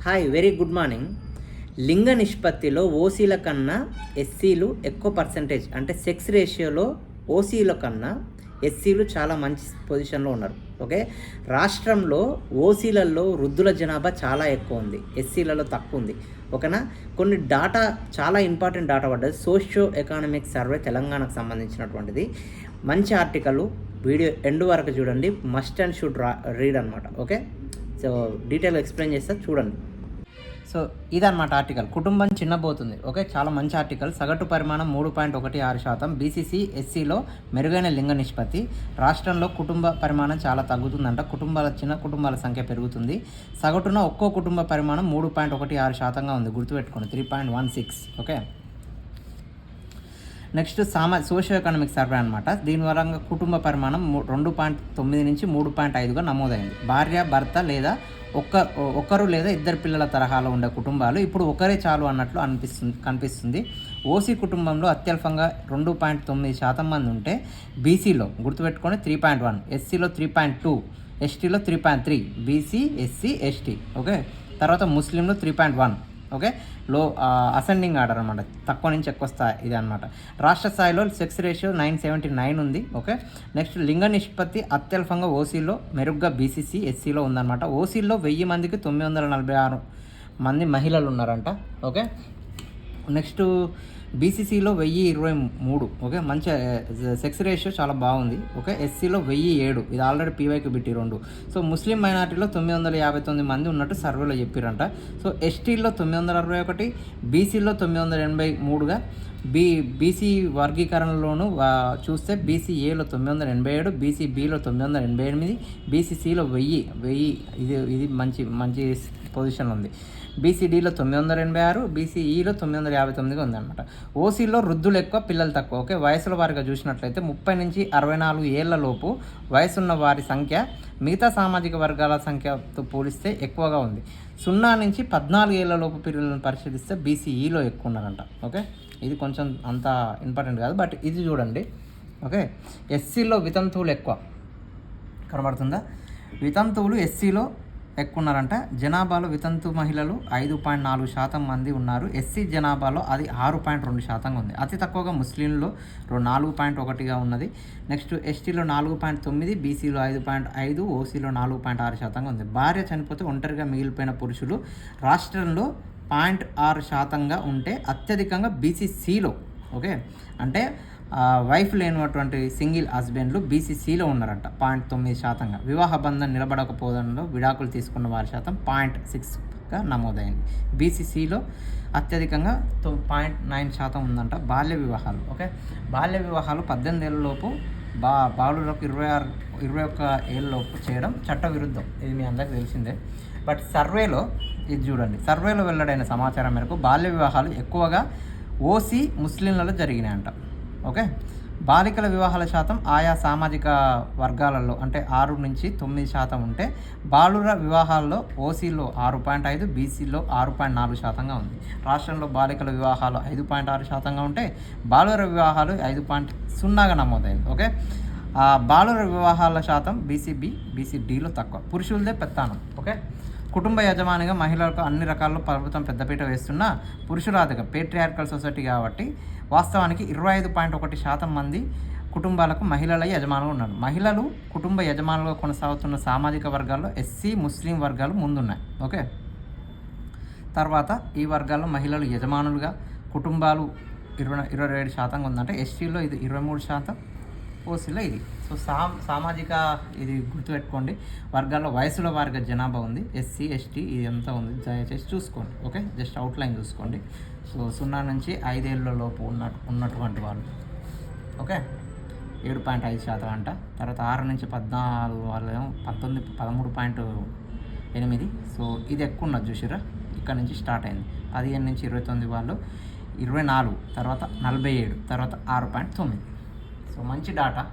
Hi, very good morning. లింగ నిష్పత్తిలో ఓసీల కన్నా ఎస్సీలు ఎక్కువ పర్సంటేజ్, అంటే సెక్స్ రేషియోలో ఓసీల కన్నా ఎస్సీలు చాలా మంచి పొజిషన్లో ఉన్నారు. ఓకే, రాష్ట్రంలో ఓసీలలో వృద్ధుల జనాభా చాలా ఎక్కువ ఉంది, ఎస్సీలలో తక్కువ ఉంది. ఓకేనా, కొన్ని డాటా, చాలా ఇంపార్టెంట్ డాటా పడ్డది. సోషియో ఎకనామిక్ సర్వే తెలంగాణకు సంబంధించినటువంటిది. మంచి ఆర్టికల్, వీడియో ఎండ్ వరకు చూడండి, మస్ట్ అండ్ షుడ్ రీడ్ అనమాట. ఓకే, సో డీటెయిల్గా ఎక్స్ప్లెయిన్ చేస్తా, చూడండి. సో ఇదన్నమాట ఆర్టికల్. కుటుంబం చిన్నబోతుంది. ఓకే, చాలా మంచి ఆర్టికల్. సగటు పరిమాణం 3.16%. బీసీసీ ఎస్సీలో మెరుగైన లింగ నిష్పత్తి. రాష్ట్రంలో కుటుంబ పరిమాణం చాలా తగ్గుతుందంట. చిన్న కుటుంబాల సంఖ్య పెరుగుతుంది. సగటున ఒక్కో కుటుంబ పరిమాణం 3.16%గా ఉంది. గుర్తుపెట్టుకోండి, 3.16. Okay, next socio economic survey అనమాట. దీని వరంగా కుటుంబ పరిమాణం 2.9 నుంచి 3.5గా నమోదైంది. భార్య, భర్త లేదా ఒక్కరు లేదా ఇద్దరు పిల్లల తరహాలో ఉండే కుటుంబాలు ఇప్పుడు ఒకరే చాలు అన్నట్లు కనిపిస్తుంది. ఓసీ కుటుంబంలో అత్యల్పంగా 2.9% మంది ఉంటే బీసీలో గుర్తుపెట్టుకొని 3.1, ఎస్సీలో 3.2, ఎస్టీలో 3.3, బీసీ, ఎస్సీ, ఎస్టీ. ఓకే, తర్వాత ముస్లింలో 3.1. ఓకే, అసెండింగ్ ఆర్డర్ అనమాట, తక్కువ నుంచి ఎక్కువ స్థాయి ఇది అనమాట. రాష్ట్ర స్థాయిలో సెక్స్ రేషియో 979 ఉంది. ఓకే, నెక్స్ట్ లింగ నిష్పత్తి అత్యల్పంగా ఓసీలో, మెరుగ్గా బీసీసీ, ఎస్సీలో ఉందన్నమాట. ఓసీలో 1000 మందికి 946 మంది మహిళలు ఉన్నారంట. ఓకే, నెక్స్ట్ బీసీసీలో 1023. ఓకే, మంచి సెక్స్ రేషియో చాలా బాగుంది. ఓకే, ఎస్సీలో 1007, ఇది ఆల్రెడీ పీవైకి బిట్టి 2. సో ముస్లిం మైనార్టీలో 959 మంది ఉన్నట్టు సర్వేలో చెప్పారంట. సో ఎస్టీలో 961, బీసీలో 983గా, బీసీ వర్గీకరణలోను చూస్తే బీసీఏలో 987, బీసీబీలో 988, బీసీసీలో 1000. ఇది మంచి పొజిషన్లో ఉంది. బీసీడీలో 986, బీసీఈలో 959గా ఉందన్నమాట. ఓసీలో వృద్ధులు ఎక్కువ, పిల్లలు తక్కువ. ఓకే, వయసుల వారిగా చూసినట్లయితే 30 నుంచి 64 ఏళ్ల లోపు వయసున్న వారి సంఖ్య మిగతా సామాజిక వర్గాల సంఖ్యతో పోలిస్తే ఎక్కువగా ఉంది. 0 నుంచి 14 ఏళ్ల లోపు పిల్లలను పరిశీలిస్తే బీసీఈలో ఎక్కువ ఉన్నారంట. ఓకే, ఇది కొంచెం అంత ఇంపార్టెంట్ కాదు, బట్ ఇది చూడండి. ఓకే, ఎస్సీలో వితంతువులు ఎక్కువ కనబడుతుందా? వితంతువులు ఎస్సీలో ఎక్కువ ఉన్నారంట. జనాభాలో వితంతు మహిళలు 5.4% మంది ఉన్నారు. ఎస్సీ జనాభాలో అది 6.2% ఉంది. అతి తక్కువగా ముస్లింలో 4.1గా ఉన్నది. నెక్స్ట్ ఎస్టీలో 4.9, బీసీలో 5.5, ఓసీలో 4.6% ఉంది. భార్య చనిపోతే ఒంటరిగా మిగిలిపోయిన పురుషులు రాష్ట్రంలో 0.6%గా ఉంటే అత్యధికంగా బీసీసీలో. ఓకే, అంటే వైఫ్ లేనటువంటి సింగిల్ హస్బెండ్లు బీసీసీలో ఉన్నారంట 0.9%గా. వివాహ బంధం నిలబడకపోవడంలో విడాకులు తీసుకున్న వారి శాతం 0.6గా నమోదైంది. బీసీసీలో అత్యధికంగా 0.9% ఉందంట. బాల్య వివాహాలు. ఓకే, బాల్య వివాహాలు 18 ఏళ్ళలోపు బాలులకు 21 ఏళ్ళలోపు చేయడం చట్ట విరుద్ధం. ఇది మీ అందరికీ తెలిసిందే. బట్ సర్వేలో ఇది చూడండి, సర్వేలో వెల్లడైన సమాచారం మేరకు బాల్య వివాహాలు ఎక్కువగా ఓసీ, ముస్లింలలో జరిగినాయంట. ఓకే, బాలికల వివాహాల శాతం ఆయా సామాజిక వర్గాలలో అంటే 6 నుంచి 9% ఉంటే బాలుర వివాహాల్లో ఓసీలో 6.5, బీసీలో 6.4%గా ఉంది. రాష్ట్రంలో బాలికల వివాహాలు 5.6%గా ఉంటే బాలుర వివాహాలు 5.0గా నమోదైంది. ఓకే, బాలుర వివాహాల శాతం బీసీడీలో తక్కువ. పురుషులదే పెత్తానం. ఓకే, కుటుంబ యజమానిగా మహిళలకు అన్ని రకాల్లో ప్రభుత్వం పెద్దపీట వేస్తున్న పురుషురాధిక పేట్రియార్కల్ సొసైటీ కాబట్టి వాస్తవానికి 25.1% మంది కుటుంబాలకు మహిళల యజమానులు ఉన్నారు. మహిళలు కుటుంబ యజమానులుగా కొనసాగుతున్న సామాజిక వర్గాల్లో ఎస్సీ, ముస్లిం వర్గాలు ముందున్నాయి. ఓకే, తర్వాత ఈ వర్గాల్లో మహిళలు యజమానులుగా కుటుంబాలు 27% ఉందంటే ఎస్టీలో ఇది 23%, ఓసీలో ఇది. సో సామాజిక ఇది గుర్తుపెట్టుకోండి. వర్గాల్లో వయసుల వారిగా జనాభా ఉంది. ఎస్సీ, ఎస్టీ ఇది ఎంత ఉంది దయచేసి చూసుకోండి. ఓకే, జస్ట్ అవుట్లైన్ చూసుకోండి. సో 0 నుంచి 5 ఏళ్ళ లోపు ఉన్నటువంటి వాళ్ళు. ఓకే, 7.5% అంట. తర్వాత 6 నుంచి 14 వాళ్ళు 13.8. సో ఇది ఎక్కువ ఉన్నది చూసిరా, ఇక్కడ నుంచి స్టార్ట్ అయింది. 15 నుంచి 29 వాళ్ళు 24, తర్వాత 47, తర్వాత 6.9. సో మంచి డాటా.